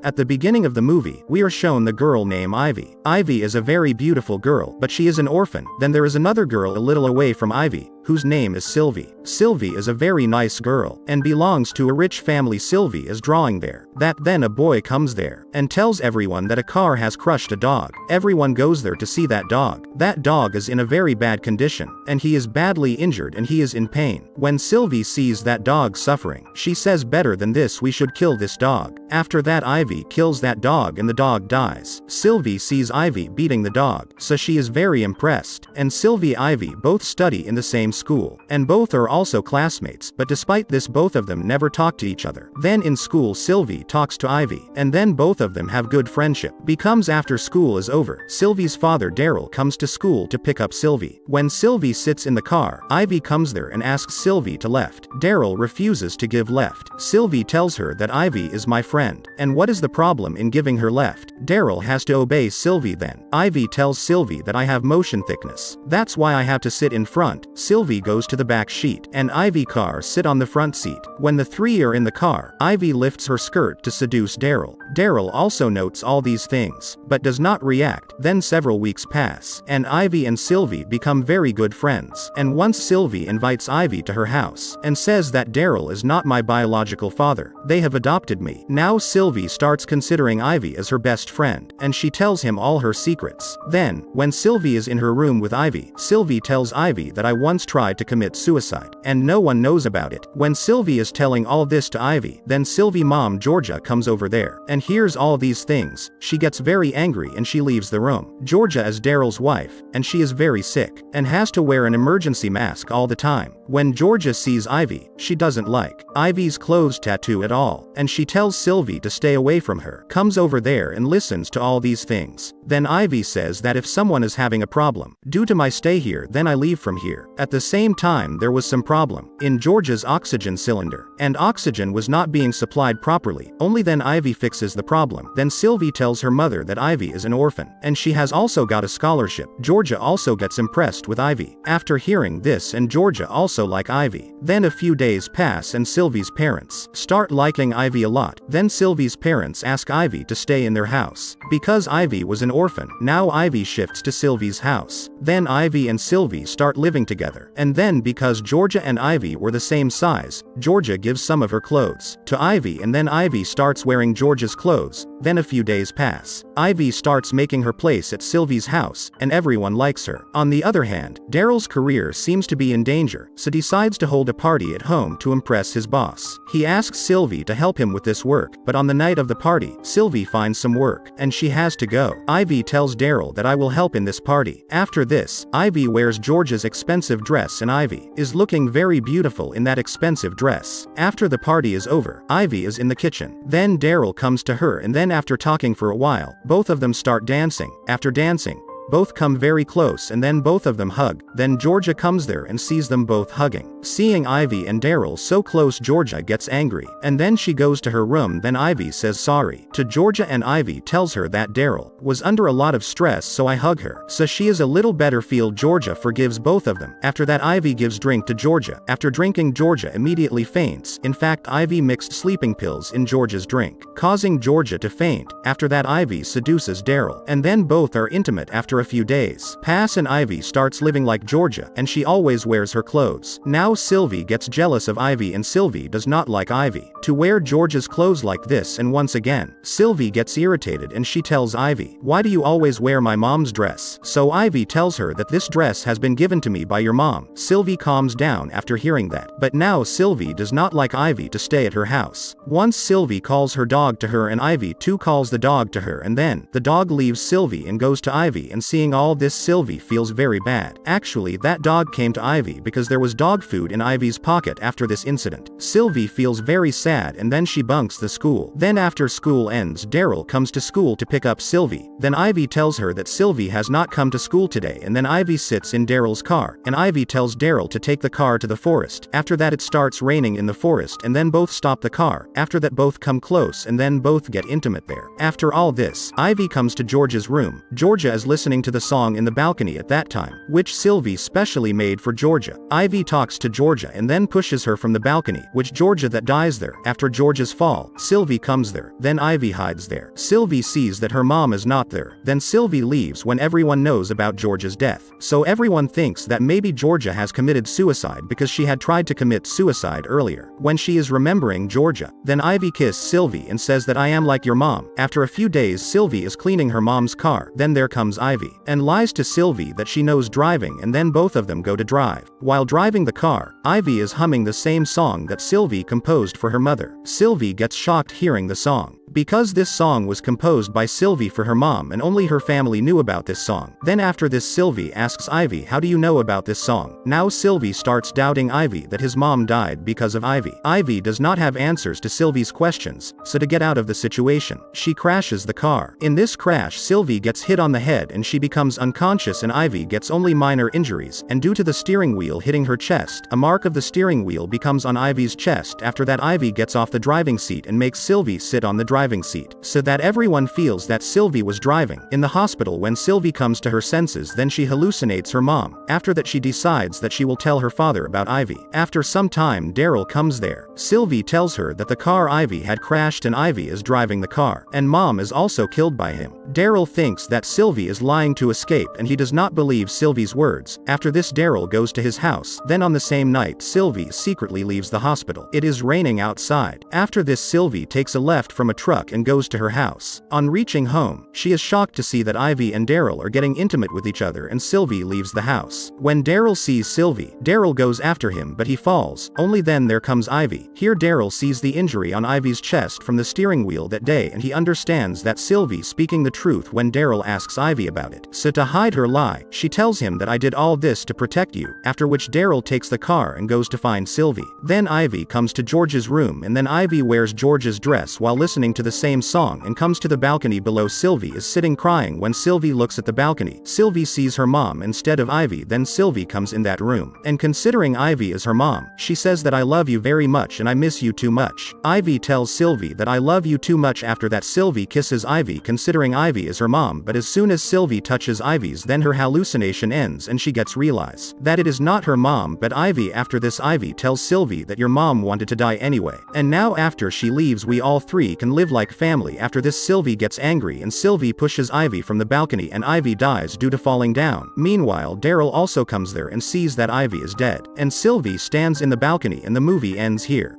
At the beginning of the movie, we are shown the girl named Ivy. Ivy is a very beautiful girl, but she is an orphan. Then there is another girl a little away from Ivy, whose name is Sylvie. Sylvie is a very nice girl, and belongs to a rich family. Sylvie is drawing there. Then a boy comes there, and tells everyone that a car has crushed a dog. Everyone goes there to see that dog. That dog is in a very bad condition, and he is badly injured and he is in pain. When Sylvie sees that dog suffering, she says, better than this, we should kill this dog. After that, Ivy kills that dog and the dog dies. Sylvie sees Ivy beating the dog, so she is very impressed, and Sylvie and Ivy both study in the same school, and both are also classmates, but despite this both of them never talk to each other. Then in school Sylvie talks to Ivy, and then both of them have good friendship. Becomes after school is over, Sylvie's father Darryl comes to school to pick up Sylvie. When Sylvie sits in the car, Ivy comes there and asks Sylvie to left. Darryl refuses to give left. Sylvie tells her that Ivy is my friend, and what is the problem in giving her left? Darryl has to obey Sylvie. Then Ivy tells Sylvie that I have motion sickness, that's why I have to sit in front. Sylvie goes to the back seat, and Ivy car sit on the front seat. When the three are in the car, Ivy lifts her skirt to seduce Darryl. Darryl also notes all these things, but does not react. Then several weeks pass, and Ivy and Sylvie become very good friends, and once Sylvie invites Ivy to her house, and says that Darryl is not my biological father, they have adopted me. Now Sylvie starts considering Ivy as her best friend, and she tells him all her secrets. Then, when Sylvie is in her room with Ivy, Sylvie tells Ivy that I once tried to commit suicide, and no one knows about it. When Sylvie is telling all this to Ivy, then Sylvie mom Georgia comes over there, and hears all these things. She gets very angry and she leaves the room. Georgia is Darryl's wife, and she is very sick, and has to wear an emergency mask all the time. When Georgia sees Ivy, she doesn't like Ivy's clothes tattoo at all, and she tells Sylvie to stay away from her. Comes over there and listens to all these things. Then Ivy says that if someone is having a problem due to my stay here, then I leave from here. At the same time, there was some problem in Georgia's oxygen cylinder, and oxygen was not being supplied properly. Only then Ivy fixes the problem. Then Sylvie tells her mother that Ivy is an orphan, and she has also got a scholarship. Georgia also gets impressed with Ivy. After hearing this, and Georgia also like Ivy. Then a few days pass and Sylvie's parents start liking Ivy a lot. Then Sylvie's parents ask Ivy to stay in their house. Because Ivy was an orphan, now Ivy shifts to Sylvie's house. Then Ivy and Sylvie start living together. And then because Georgia and Ivy were the same size, Georgia gives some of her clothes to Ivy, and then Ivy starts wearing Georgia's clothes. Then a few days pass. Ivy starts making her place at Sylvie's house, and everyone likes her. On the other hand, Darryl's career seems to be in danger, so decides to hold a party at home to impress his boss. He asks Sylvie to help him with this work, but on the night of the party, Sylvie finds some work, and she has to go. Ivy tells Darryl that I will help in this party. After this, Ivy wears Georgia's expensive dress, and Ivy is looking very beautiful in that expensive dress. After the party is over, Ivy is in the kitchen. Then Darryl comes to her, and then after talking for a while, both of them start dancing. After dancing, both come very close, and then both of them hug. Then Georgia comes there and sees them both hugging. Seeing Ivy and Darryl so close, Georgia gets angry, and then she goes to her room. Then Ivy says sorry to Georgia, and Ivy tells her that Darryl was under a lot of stress, so I hug her, so she is a little better feel. Georgia forgives both of them. After that, Ivy gives drink to Georgia. After drinking, Georgia immediately faints. In fact, Ivy mixed sleeping pills in Georgia's drink, causing Georgia to faint. After that, Ivy seduces Darryl, and then both are intimate. After a few days pass, and Ivy starts living like Georgia, and she always wears her clothes. Now Sylvie gets jealous of Ivy, and Sylvie does not like Ivy to wear Georgia's clothes like this, and once again, Sylvie gets irritated and she tells Ivy, why do you always wear my mom's dress? So Ivy tells her that this dress has been given to me by your mom. Sylvie calms down after hearing that, but now Sylvie does not like Ivy to stay at her house. Once Sylvie calls her dog to her, and Ivy too calls the dog to her, and then the dog leaves Sylvie and goes to Ivy, and seeing all this, Sylvie feels very bad. Actually, that dog came to Ivy because there was dog food in Ivy's pocket. After this incident, Sylvie feels very sad, and then she bunks the school. Then after school ends, Darryl comes to school to pick up Sylvie. Then Ivy tells her that Sylvie has not come to school today, and then Ivy sits in Darryl's car, and Ivy tells Darryl to take the car to the forest. After that, it starts raining in the forest, and then both stop the car. After that, both come close, and then both get intimate there. After all this, Ivy comes to Georgia's room. Georgia is listening listening to the song in the balcony at that time, which Sylvie specially made for Georgia. Ivy talks to Georgia and then pushes her from the balcony, which Georgia that dies there. After Georgia's fall, Sylvie comes there, then Ivy hides there. Sylvie sees that her mom is not there, then Sylvie leaves when everyone knows about Georgia's death. So everyone thinks that maybe Georgia has committed suicide because she had tried to commit suicide earlier. When she is remembering Georgia, then Ivy kisses Sylvie and says that I am like your mom. After a few days, Sylvie is cleaning her mom's car, then there comes Ivy, and lies to Sylvie that she knows driving, and then both of them go to drive. While driving the car, Ivy is humming the same song that Sylvie composed for her mother. Sylvie gets shocked hearing the song, because this song was composed by Sylvie for her mom and only her family knew about this song. Then after this Sylvie asks Ivy, how do you know about this song? Now Sylvie starts doubting Ivy that his mom died because of Ivy. Ivy does not have answers to Sylvie's questions, so to get out of the situation, she crashes the car. In this crash Sylvie gets hit on the head and she becomes unconscious, and Ivy gets only minor injuries, and due to the steering wheel hitting her chest, a mark of the steering wheel becomes on Ivy's chest. After that Ivy gets off the driving seat and makes Sylvie sit on the driving seat, so that everyone feels that Sylvie was driving. In the hospital, when Sylvie comes to her senses, then she hallucinates her mom. After that she decides that she will tell her father about Ivy. After some time Darryl comes there. Sylvie tells her that the car Ivy had crashed and Ivy is driving the car, and mom is also killed by him. Darryl thinks that Sylvie is lying to escape and he does not believe Sylvie's words. After this Darryl goes to his house. Then on the same night Sylvie secretly leaves the hospital. It is raining outside. After this Sylvie takes a left from a truck and goes to her house. On reaching home, she is shocked to see that Ivy and Darryl are getting intimate with each other, and Sylvie leaves the house. When Darryl sees Sylvie, Darryl goes after him but he falls. Only then there comes Ivy. Here Darryl sees the injury on Ivy's chest from the steering wheel that day, and he understands that Sylvie speaking the truth when Darryl asks Ivy about it. So to hide her lie, she tells him that I did all this to protect you, after which Darryl takes the car and goes to find Sylvie. Then Ivy comes to George's room, and then Ivy wears George's dress while listening to the same song and comes to the balcony below. Sylvie is sitting crying. When Sylvie looks at the balcony, Sylvie sees her mom instead of Ivy. Then Sylvie comes in that room, and considering Ivy is her mom, she says that I love you very much and I miss you too much. Ivy tells Sylvie that I love you too much. After that Sylvie kisses Ivy considering Ivy is her mom, but as soon as Sylvie touches Ivy's, then her hallucination ends and she gets realize that it is not her mom but Ivy. After this Ivy tells Sylvie that your mom wanted to die anyway, and now after she leaves we all three can live like family. After this Sylvie gets angry and Sylvie pushes Ivy from the balcony and Ivy dies due to falling down. Meanwhile Darryl also comes there and sees that Ivy is dead, and Sylvie stands in the balcony, and the movie ends here.